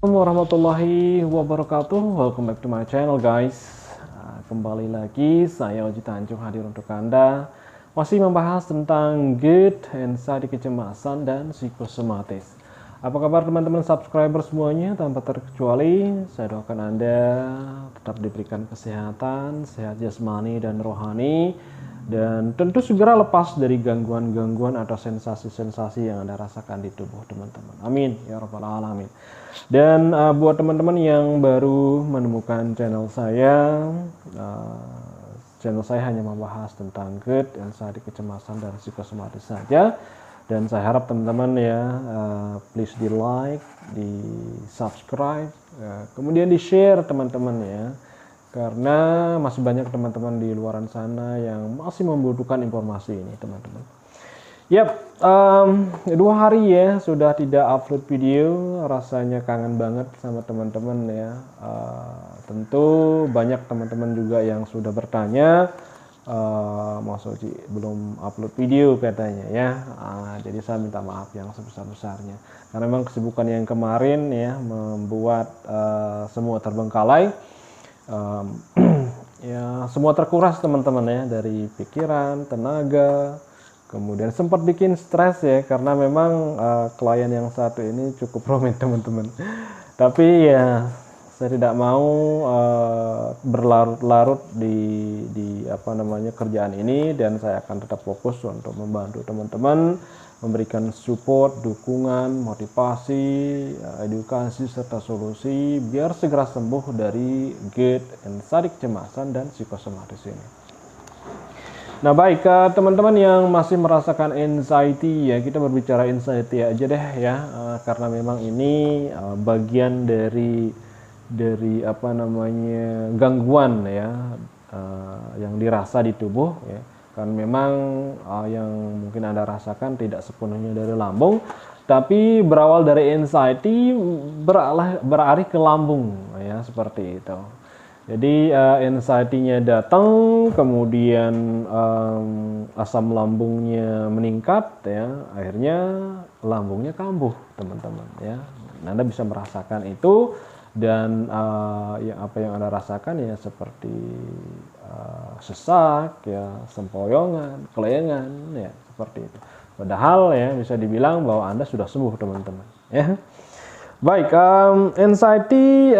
Warahmatullahi wabarakatuh. Welcome back to my channel guys. Kembali lagi saya Oji Tanjung hadir untuk Anda. Masih membahas tentang GERD, anxiety kecemasan dan psikosomatis. Apa kabar teman-teman subscriber semuanya? Tanpa terkecuali saya doakan Anda tetap diberikan kesehatan, sehat jasmani dan rohani, dan tentu segera lepas dari gangguan-gangguan atau sensasi-sensasi yang Anda rasakan di tubuh teman-teman. Amin ya rabbal alamin. Dan buat teman-teman yang baru menemukan channel saya hanya membahas tentang GERD, anxiety kecemasan dan psikosomatis saja. Dan saya harap teman-teman ya please di like, di subscribe, kemudian di share teman-teman ya. Karena masih banyak teman-teman di luaran sana yang masih membutuhkan informasi ini teman-teman. Yap, 2 hari ya sudah tidak upload video, rasanya kangen banget sama teman-teman ya. Tentu banyak teman-teman juga yang sudah bertanya, Mas Oji belum upload video katanya ya. Jadi saya minta maaf yang sebesar-besarnya. Karena memang kesibukan yang kemarin ya membuat semua terbengkalai. Ya semua terkuras teman-teman ya, dari pikiran, tenaga, kemudian sempat bikin stres ya karena memang klien yang satu ini cukup rumit teman-teman. Tapi ya saya tidak mau berlarut-larut di kerjaan ini, dan saya akan tetap fokus untuk membantu teman-teman, memberikan support, dukungan, motivasi, edukasi serta solusi biar segera sembuh dari GERD, anxiety kecemasan dan psikosomatis ini. Nah baik, teman-teman yang masih merasakan anxiety ya, kita berbicara anxiety aja deh ya, karena memang ini bagian dari gangguan ya yang dirasa di tubuh ya. Kan memang yang mungkin Anda rasakan tidak sepenuhnya dari lambung, tapi berawal dari anxiety beralih ke lambung ya, seperti itu. Jadi anxiety-nya datang, kemudian asam lambungnya meningkat ya, akhirnya lambungnya kambuh teman-teman ya. Anda bisa merasakan itu, dan apa yang Anda rasakan ya seperti sesak ya, sempoyongan, kelengan ya, seperti itu. Padahal ya bisa dibilang bahwa Anda sudah sembuh teman-teman ya. Baik, anxiety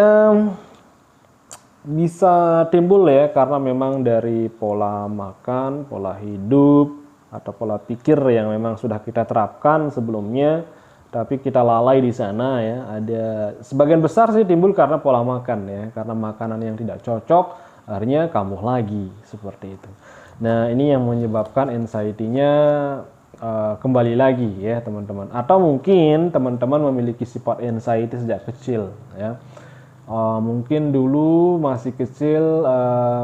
bisa timbul ya karena memang dari pola makan, pola hidup, atau pola pikir yang memang sudah kita terapkan sebelumnya, tapi kita lalai di sana ya. Ada sebagian besar sih timbul karena pola makan ya, karena makanan yang tidak cocok akhirnya kambuh lagi seperti itu. Nah ini yang menyebabkan anxiety-nya kembali lagi ya teman-teman. Atau mungkin teman-teman memiliki sifat anxiety sejak kecil ya. Mungkin dulu masih kecil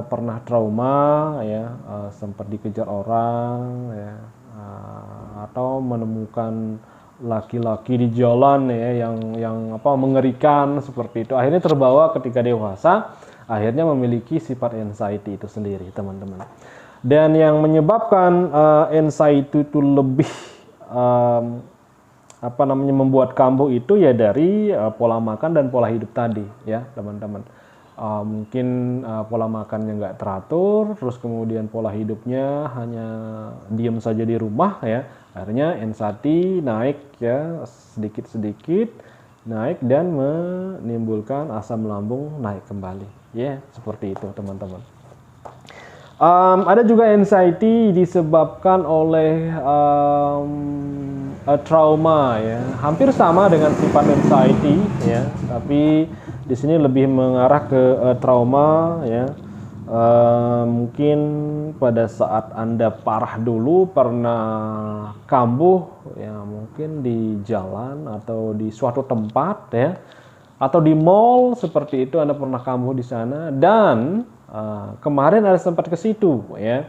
pernah trauma ya, sempat dikejar orang ya, atau menemukan laki-laki di jalan ya yang mengerikan seperti itu. Akhirnya terbawa ketika dewasa, akhirnya memiliki sifat anxiety itu sendiri teman-teman. Dan yang menyebabkan anxiety itu lebih membuat kambuh itu ya dari pola makan dan pola hidup tadi ya teman-teman. Mungkin pola makannya nggak teratur, terus kemudian pola hidupnya hanya diam saja di rumah ya, akhirnya anxiety naik ya, sedikit-sedikit naik dan menimbulkan asam lambung naik kembali ya, seperti itu teman-teman. Ada juga anxiety disebabkan oleh trauma ya, hampir sama dengan sifat anxiety ya, tapi di sini lebih mengarah ke trauma ya. Mungkin pada saat Anda parah dulu pernah kambuh ya, mungkin di jalan atau di suatu tempat ya, atau di mall seperti itu, Anda pernah kambuh di sana, dan kemarin ada sempat ke situ ya,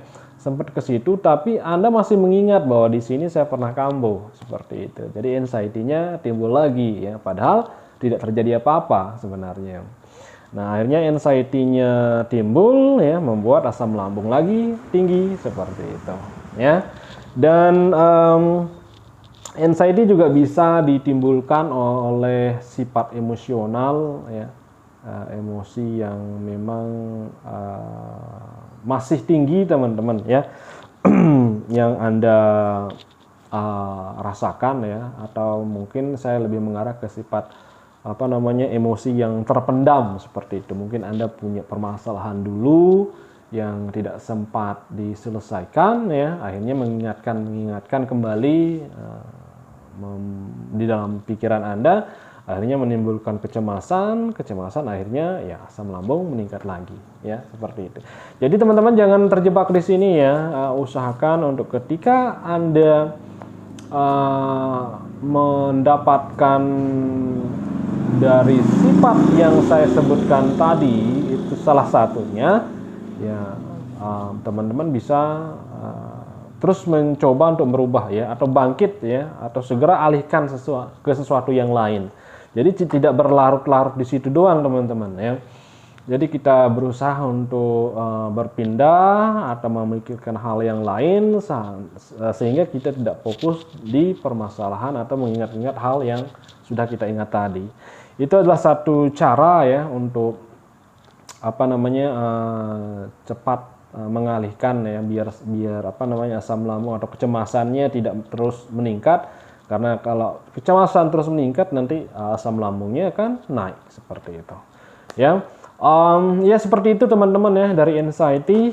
tapi Anda masih mengingat bahwa di sini saya pernah kambuh seperti itu. Jadi anxiety-nya timbul lagi ya, padahal tidak terjadi apa-apa sebenarnya. Nah, akhirnya anxiety-nya timbul ya, membuat asam lambung lagi tinggi seperti itu ya. Dan Anxiety juga bisa ditimbulkan oleh sifat emosional ya, emosi yang memang masih tinggi teman-teman ya, yang Anda rasakan ya, atau mungkin saya lebih mengarah ke sifat emosi yang terpendam seperti itu. Mungkin Anda punya permasalahan dulu yang tidak sempat diselesaikan ya, akhirnya mengingatkan kembali di dalam pikiran Anda, akhirnya menimbulkan kecemasan akhirnya ya asam lambung meningkat lagi ya, seperti itu. Jadi teman-teman jangan terjebak di sini ya, usahakan untuk ketika Anda mendapatkan dari sifat yang saya sebutkan tadi, itu salah satunya ya, teman-teman bisa terus mencoba untuk merubah ya, atau bangkit ya, atau segera alihkan ke sesuatu yang lain. Jadi tidak berlarut-larut di situ doang teman-teman ya. Jadi kita berusaha untuk berpindah atau memikirkan hal yang lain sehingga kita tidak fokus di permasalahan atau mengingat-ingat hal yang sudah kita ingat tadi. Itu adalah satu cara ya untuk cepat mengalihkan ya, biar asam lambung atau kecemasannya tidak terus meningkat, karena kalau kecemasan terus meningkat nanti asam lambungnya akan naik seperti itu ya. Ya seperti itu teman-teman ya, dari anxiety.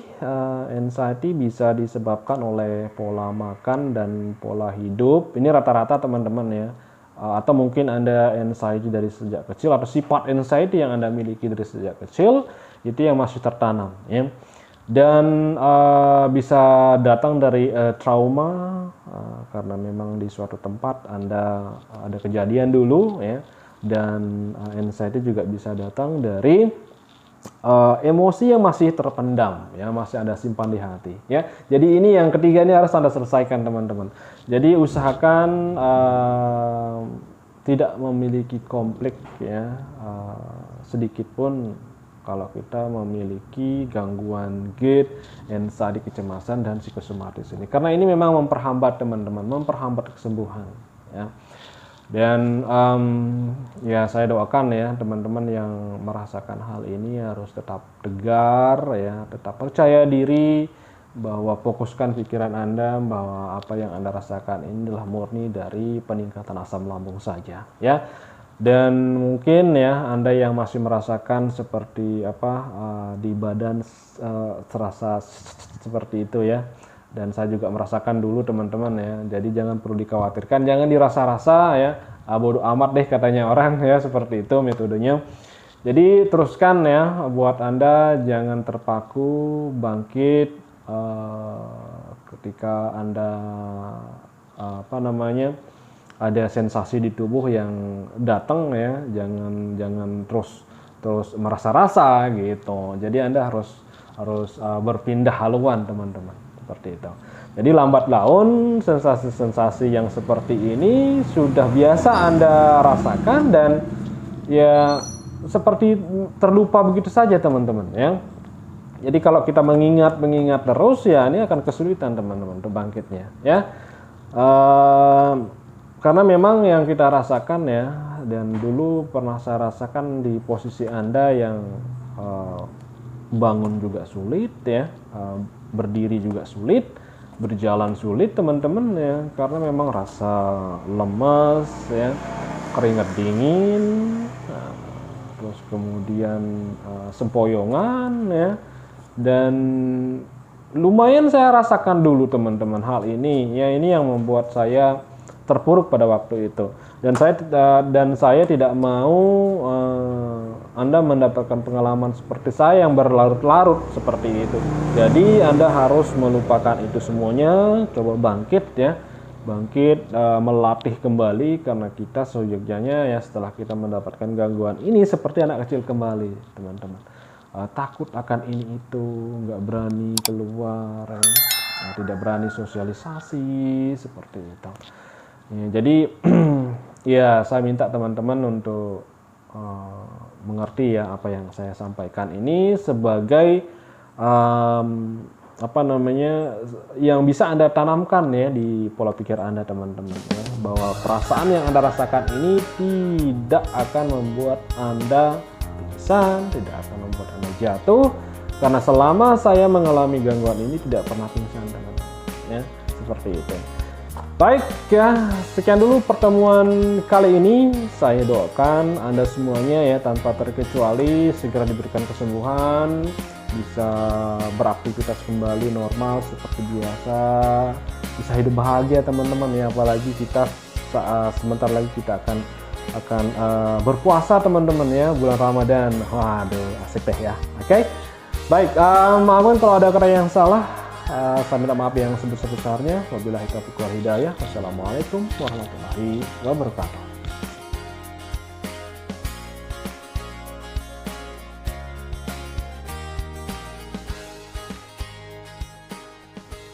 Anxiety bisa disebabkan oleh pola makan dan pola hidup, ini rata-rata teman-teman ya, atau mungkin Anda anxiety dari sejak kecil, atau sifat anxiety yang Anda miliki dari sejak kecil itu yang masih tertanam ya. Dan bisa datang dari trauma, karena memang di suatu tempat Anda ada kejadian dulu ya. Dan anxiety juga bisa datang dari emosi yang masih terpendam ya, masih ada simpan di hati ya. Jadi ini yang ketiga, ini harus Anda selesaikan teman-teman. Jadi usahakan tidak memiliki konflik ya, sedikit pun kalau kita memiliki gangguan GERD, anxiety, kecemasan, dan psikosomatis ini. Karena ini memang memperhambat teman-teman, memperhambat kesembuhan ya. Dan ya saya doakan ya teman-teman yang merasakan hal ini harus tetap tegar ya, tetap percaya diri, bahwa fokuskan pikiran Anda bahwa apa yang Anda rasakan ini adalah murni dari peningkatan asam lambung saja ya. Dan mungkin ya Anda yang masih merasakan seperti di badan terasa seperti itu ya, dan saya juga merasakan dulu teman-teman ya. Jadi jangan perlu dikhawatirkan, jangan dirasa-rasa ya, bodoh amat deh katanya orang ya, seperti itu metodenya. Jadi teruskan ya, buat Anda jangan terpaku, bangkit ketika Anda ada sensasi di tubuh yang datang ya, jangan terus merasa-rasa gitu. Jadi Anda harus berpindah haluan teman-teman, seperti itu. Jadi lambat laun sensasi-sensasi yang seperti ini sudah biasa Anda rasakan, dan ya seperti terlupa begitu saja teman-teman ya. Jadi kalau kita mengingat terus ya, ini akan kesulitan teman-teman untuk bangkitnya ya. Karena memang yang kita rasakan ya, dan dulu pernah saya rasakan di posisi Anda yang bangun juga sulit ya, berdiri juga sulit, berjalan sulit teman-teman ya, karena memang rasa lemas ya, keringat dingin, terus kemudian sempoyongan ya, dan lumayan saya rasakan dulu teman-teman hal ini ya. Ini yang membuat saya terpuruk pada waktu itu, dan saya tidak mau Anda mendapatkan pengalaman seperti saya yang berlarut-larut seperti itu. Jadi Anda harus melupakan itu semuanya, coba bangkit ya, melatih kembali, karena kita seyogyanya ya setelah kita mendapatkan gangguan ini seperti anak kecil kembali teman-teman. Takut akan ini itu, nggak berani keluar ya, tidak berani sosialisasi seperti itu. Ya, jadi ya saya minta teman-teman untuk mengerti ya apa yang saya sampaikan ini sebagai yang bisa Anda tanamkan ya di pola pikir Anda teman-teman ya. bahwa perasaan yang Anda rasakan ini tidak akan membuat Anda pingsan, tidak akan membuat Anda jatuh, karena selama saya mengalami gangguan ini tidak pernah pingsan, teman-teman. Ya, seperti itu. Baik ya, sekian dulu pertemuan kali ini. Saya doakan Anda semuanya ya tanpa terkecuali segera diberikan kesembuhan, bisa beraktivitas kembali normal seperti biasa, bisa hidup bahagia teman-teman ya. Apalagi kita sebentar lagi kita akan berpuasa teman-teman ya, bulan Ramadan. Waduh, asik deh ya. Oke. Baik, maafkan kalau ada kata yang salah. Saya minta maaf yang sebesar-besarnya. Wabillahi taufiq wal hidayah. Wassalamualaikum warahmatullahi wabarakatuh.